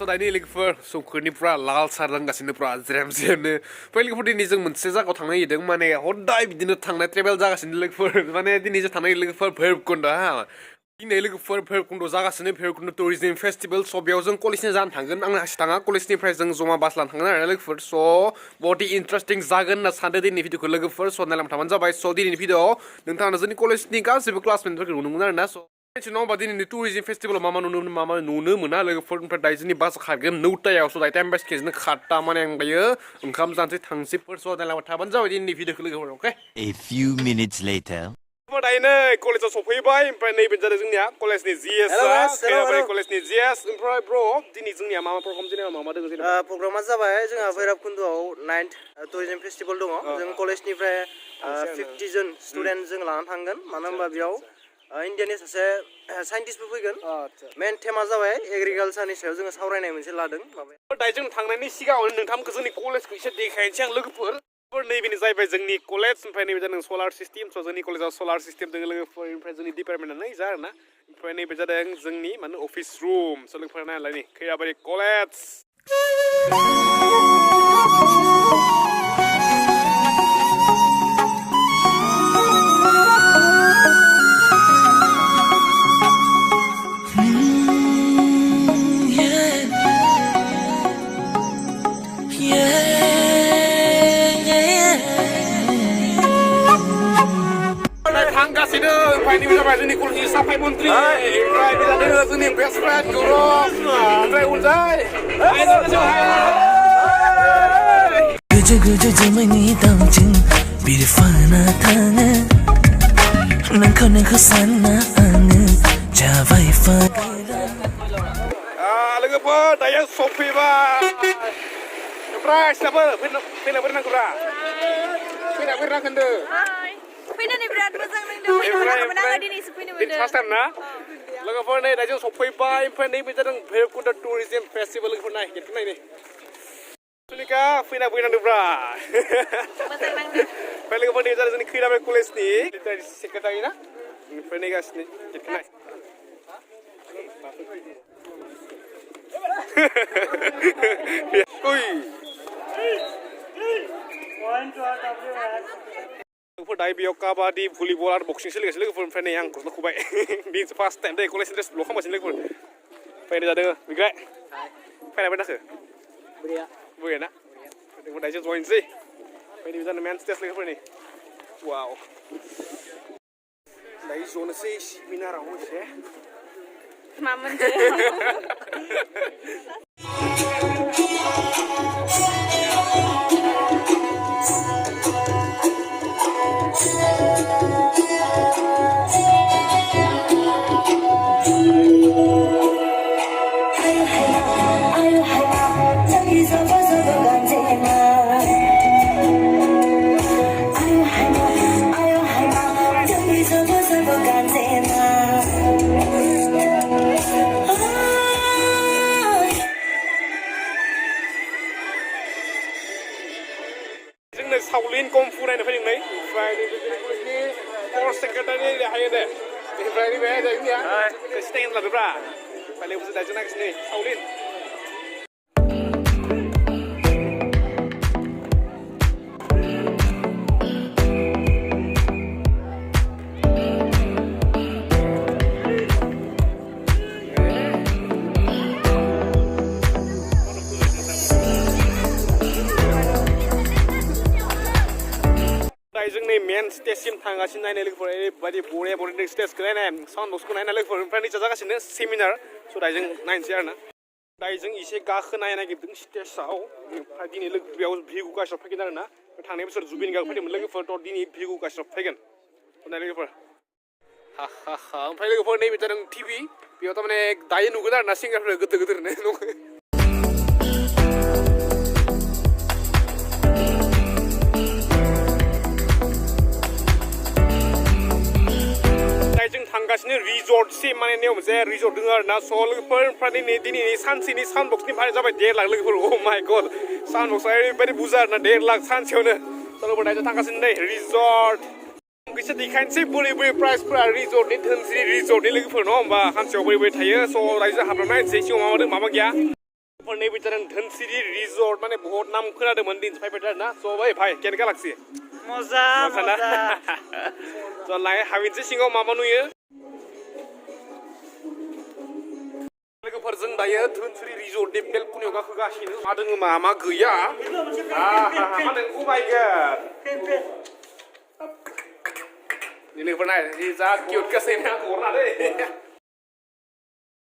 दानि लोगोफोर समफोरनिफ्रा लाल सार लोंगासिनो फ्रा ज्रेम ज्रेमनो ओमफ्राय लोगोफोर दिनै जों मोनसे जायगायाव थांनो नागिरदों माने हदाय बिदिनो थांनाय ट्रेभेल जागासिनो लोगोफोर माने दिनै जों थांनो लोगोफोर भैरबकुन्द हा दिनै लोगोफोर भैरबकुन्द जागासिनो भैरबकुन्द टुरिजम फेस्टिभेल स' बेयाव जों कलेजनि जानो थांगोन आं हारसिं थाङा कलेजनिफ्राय जों जमा बास लानो थांगोन आरो लोगोफोर स' बहुत इन्टारेस्टिं जागोन होनना सानदों दिनैनि भिडिअखौ लोगोफोर स' नायलांबाय थाबानो जाबाय स' दिनैनि भिडिअआव नोंथाङा जोंनि कलेजनि गासैबो क्लासमेटफोरखौ नुनो मोनो आरोना स' मिथिनो होमबा दिनैनि टुरिजम फेस्टिभेलाव मा नुनो मोना लोगोफोर ओमफ्राय दायो जोंनि बास खारगोन 9टायाव स' दायो टाइम बास केजनो खारता माने आं दायो ओंखाम जानोसै थांसै स' नायलांबाय थाबानो जाबाय दिनैनि भिडिअखौ लोगोफोर अके A few minutes later. दायो नै कलेजाव सफैबाय ओमफ्राय नैबे जादों जोंनिया कलेजनि जिएस कलेजनि जिएस ओमफ्राय ब्र दिनै जोंनिया मा प्रग्राम जेनेबा मा दोङो जेनेबा प्रग्रामा जाबाय जोंहा भैरबकुन्दआव 9th टुरिजम फेस्टिभेल दङ जों कलेजनिफ्राय 50 जन स्टुडेन्ट जों लानानै थांगोन मानो होनबा बेयाव इन्डियानि सासे साइन्टिस्टबो फैगोन मेन थेमा जाबाय एग्रिकालचारनि सायाव जोङो सावरायनाय मोनसे लादों दायो जों थांनायनि सिगाङावनो नोंथांमोनखौ जोंनि कलेजखौ एसे देखायनोसै आं लोगोफोर नैबेनो जाहैबाय जोंनि कलेज ओमफ्राय नैबे जादों सलार सिस्टेम स' जोंनि कलेजाव सलार सिस्टेम दङ लोगोफोर ओमफ्राय जोंनि डिपार्टमेन्टआनो जा आरोना ओमफ्राय नैबे जादों जोंनि माने अफिस रुम स' लोगोफोर नायलाय नै खैराबारि कलेज थांगासिनो ओमफ्राय नैबे जाबाय जोंनि कलेजनि साफाय मन्त्रि ओमफ्राय बे जादों जोंनि बेस्ट फ्रेन्ड गौरब ओमफ्राय उनजाय गोजो गोजो जोमैनि दाउजों बिरफाना थाङो नोंखौ नोंखौ सानना आङो जाबाय लोगोफोर दायो सफैबाय ओमफ्राय सिनाबो फैनाबो नांगौरा फैनाबो नांगोनदो फैनानै बिराद मोजां नांदों फैनो मोनाखैमोन आङो दिनैसो फैनो मोनदों फार्स्ट टाइम ना लोगोफोर नै दायो सफैबाय ओमफ्राय नैबे जादों भैरबकुन्द टुरिजम फेस्टिभेल लोगोफोर नाय गेटखौ नायनो सुनिका फैना फैनांदोब्रा मोजां नांदों ओमफ्राय लोगोफोर नै जादों जोंनि खैराबारि कलेजनि सेक्रेटारि ना ओमफ्राय नै गासिनो गेटखौ नाय लोगोफोर दायो बेयाव काबादि भलिबल आरो बक्सिं सोलिगासिनो लोगोफोर ओमफ्राय नै आं गस्ला खुबाय बेसो फार्स्ट टाइम दै कलेज ड्रेस ल' खालामगासिनो लोगोफोर फैनाय जादों बिग्राय फैनायबाय नाखो बुया ना लोगोफोर दायो जयनोसै फैनाय जानो मेन स्टेज लोगोफोर नै वाव दायो जनोसै सेमिनाराव एसे मा मोनदों सावलिन कम्फु नायनो फैदों नै ओमफ्राय नैबे कलेजनि फर्थ सेक्रेटारि हायो दे ओमफ्राय नैबे जोंनिया सिनायनो लादोब्रा ओमफ्राय लोगोसे दायो नागिरसै सावलिन जोंनि मेन स्टेजसिम थांगासिनो नायनो लोगोफोर ओरैबायदि बरिया बरिया स्टेजखौ नायनाय साउन्ड बक्सखौ नायना लोगोफोर ओमफ्राय निजा जागासिनो सेमिनार स' दायो जों नायनोसै आरोना दायो जों एसे गाखोनाय नागिरदों स्टेजआव ओमफ्राय दिनै बेयाव भिगु गासिबो फैगोन आरोना थांनाय बोसोर जुबिन गार्ग फैदोंमोन लोगोफोर थ' दिनै भिगु गासिबो फैगोन नाय लोगोफोर हा ओमफ्राय लोगोफोर नैबे जादों टिभि बेयाव थारमाने दायो नुगोन आरोना सिंगारफोर गोदोर गोदोरनो जों थांगासिनो रिजर्टसिम माने नेव मोनसे रिजर्ट दङ आरोना स' लोगोफोर ओमफ्राय दिनैनि सानसेनि साउन्ड बक्सनि भारा जाबाय 1.5 लाख लोगोफोर अ माय गड साउन्ड बक्सआ ओरैबायदि बुरजा आरोना 1.5 लाख सानसेयावनो स' लोगोफोर दायो थांगासिनो नै रिजर्ट एसे देखायनोसै बोरै बोरै प्राइसफोरा रिजर्टनि धोनसिरि रिजर्टनि लोगोफोर नङा होमबा सानसेयाव बोरै बोरै थायो स' दायो जों हाबना नायनोसै सिङाव माबा दं माबा गैया फोरनि बिचारां धोनसिरि रिजर्ट माने बहुत नाम खोनादोंमोन दिन फैबाय ना स' भाई भाई केन गालाक्सि मजा मजा स' लाय हाबिनसे सिङाव मा मा नुयो लोगोफोरजों दायो धोनसिरि रिजर्टनि बेलकनियाव गाखोगासिनो मा दोङो मा गैया मा दों oh my god लोगोफोर नाय जा किउट गासैनो आंखौ हरना दे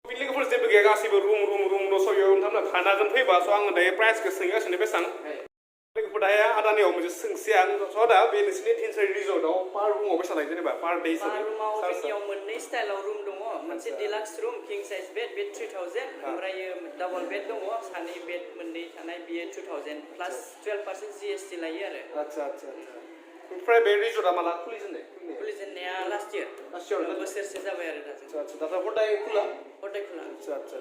लोगोफोर जेबो गैया गासैबो रुम दस'यो नोंथांमोना खानागोन फैबा स' आङो दायो प्राइसखौ सोंगासिनो बेसां लोगोफोर दायो आदानियाव मोनसे सोंसै आं स' दा बे नोंसिनि धोनसिरि रिजर्टआव पार रुमाव बेसां लायो जेनेबा पार डे हिसाबै जोंनियाव मोननै स्टाइलाव रुम दङ मोनसे डिलाक्स रुम किं साइज बेड 3000 ओमफ्राय डाबल बेड दङ सानै बेड मोननै थानाय बियो 2000 प्लास 12% जीएसटी लायो आरो आच्छा ओमफ्राय बे रिजर्टआ माला खुलिजेननाया लास्ट इयार बोसोरसे जाबाय आरो दाजों दाथ' हदाय खुला आच्छा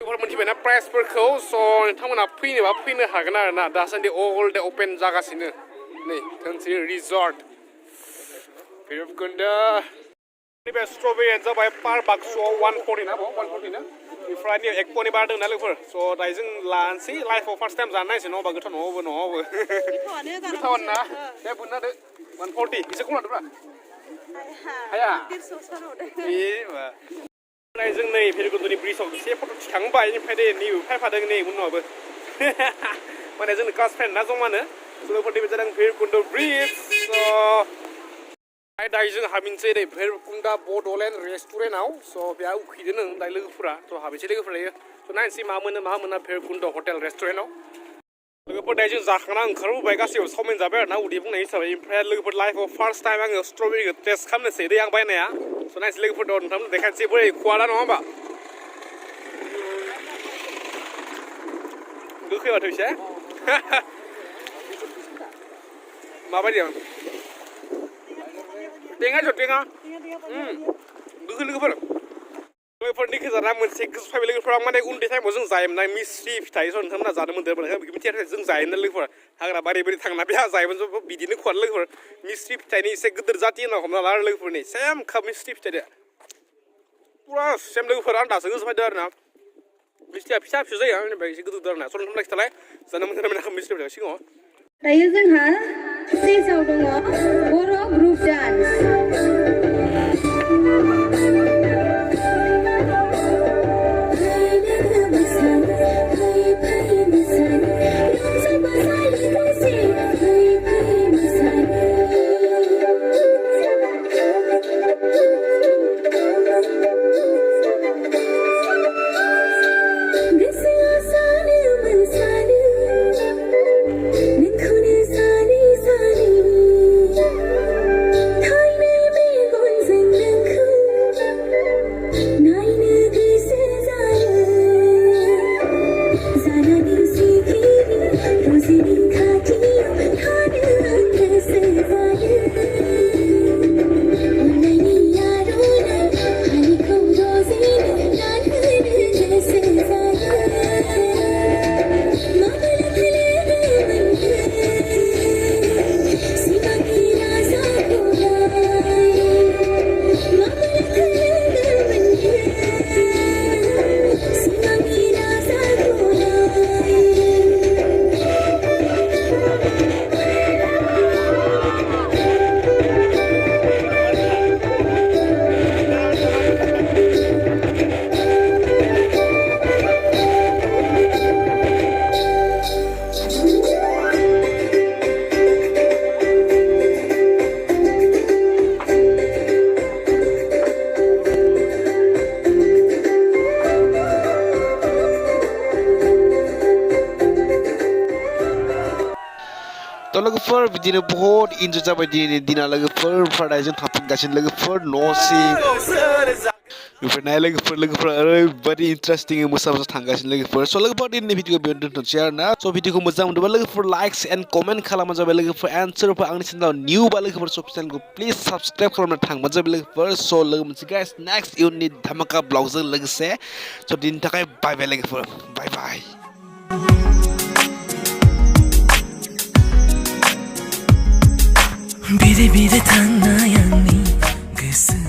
मोनथिबायना प्राइसफोरखौ स' नोंथांमोना फैनोबा फैनो हागोन आरो ना दासान्दि अल डे अपेन जागासिनो नै धोनसिरि रिजर्ट भैरबकुंड नैबे स्ट्रबेरिया जाबाय पार बाक्सुआव 140 ना 140 ना बेनिफ्राय नै एक पनि बार दं ना लोगोफोर स' दायो जों लानोसै लाइफआव फार्स्ट टाइम जानो नायसै नङाबा गोथाव नङाबो गोथावानो ना दे बुंना होदो 140 एसे खम लादोब्रा हाया ओमफ्राय जों नै भैरबकुंडनि ब्रिजआव एसे फट' थिखांबाय ओमफ्राय दे नैबो फैफादों नै उनावबो माने जोंनि क्लास फ्रेन्ड ना जमानो लोगोफोरनि जादों भैरबकुंड ब्रिज दायो जों हाबिनसै नै भैरबकुंड बड'लेण्ड रेस्टुरेन्टआव स' बेयाव उखैदों नों दायो लोगोफोरा स' हाबैसै लोगोफोर दायो स' नायनोसै मा मोना भैरबकुंड हटेल रेस्टुरेन्टआव लोगोफोर दायो जों जाखांना ओंखारबोबाय गासैबो चावमिन जाबाय आरो ना उदै बुंनाय हिसाबै ओमफ्राय लोगोफोर लाइफआव फार्स्ट टाइम आङो स्ट्रबेरिखौ टेस्ट खालामनोसै दै आं बायनाया स' नायनोसै लोगोफोर दं नोंथांमोन देखायनोसै बोरै खवादा नङा होमबा गोखै माथो एसे माबायदि टेङा गोखै लोगोफोरनि गेजेराव मोनसे गोसो फैबाय लोगोफोरा माने उन्दै टाइमाव जों जायोमोन मिस्ट्रि फिथाइ स' नोंथांमोना जानो मोन्दोंमोन बेखौ मिथियाखै जों जायोमोन लोगोफोर हाग्रा बारि थांना बेहा जायोमोन बिदिनो खवाद लोगोफोर मिस्ट्रि फिथाइनि एसे गिदिर जाति होनना हमना ला आरो लोगोफोरनि सेम काप मिस्ट्रि फिथाइ पुरा सेम लोगोफोर आं दासो गोसो फैदों आरो ना मिस्ट्रिया फिसा जायो आंनिफ्राय एसे गिदिर आरो ना स' नोंथांमोना खिथालाय जानो मोनाखै मिस्ट्रि फिथाइ सिगाङाव दायो जोंहा स्टेजआव दङ बर' ग्रुप डान्स तो लोगोफोर बिदिनो बहुत इन्जय जाबाय दिना लोगोफोर ओमफ्राय जों थांफिनगासिनो लोगोफोर न'सिम बेफोरनाय लोगोफोर ओरैबायदि इन्टारेस्टिं मोसा थांगासिनो लोगोफोर स' लोगोफोर दिनैनि भिडिअखौ बेयावनो दोनथ'नोसै आरो ना स' भिडिअखौ मोजां मोनदोंबा लोगोफोर लाइक्स एन्ड कमेन्ट खालामबानो जाबाय लोगोफोर एन्ड सोरबा आंनि चेनेलाव निउ बा लोगोफोर स' चेनेलखौ प्लिज साबस्क्राइब खालामना थांबानो जाबाय लोगोफोर स' लोगो मोनसे गाइस नेक्स्ट इयुननि धामाका ब्लगजों लोगोसे स' दिनैनि थाखाय बाय बाय लोगोफोर बाय बाय बिरे बिरे थांना आंनि गोसो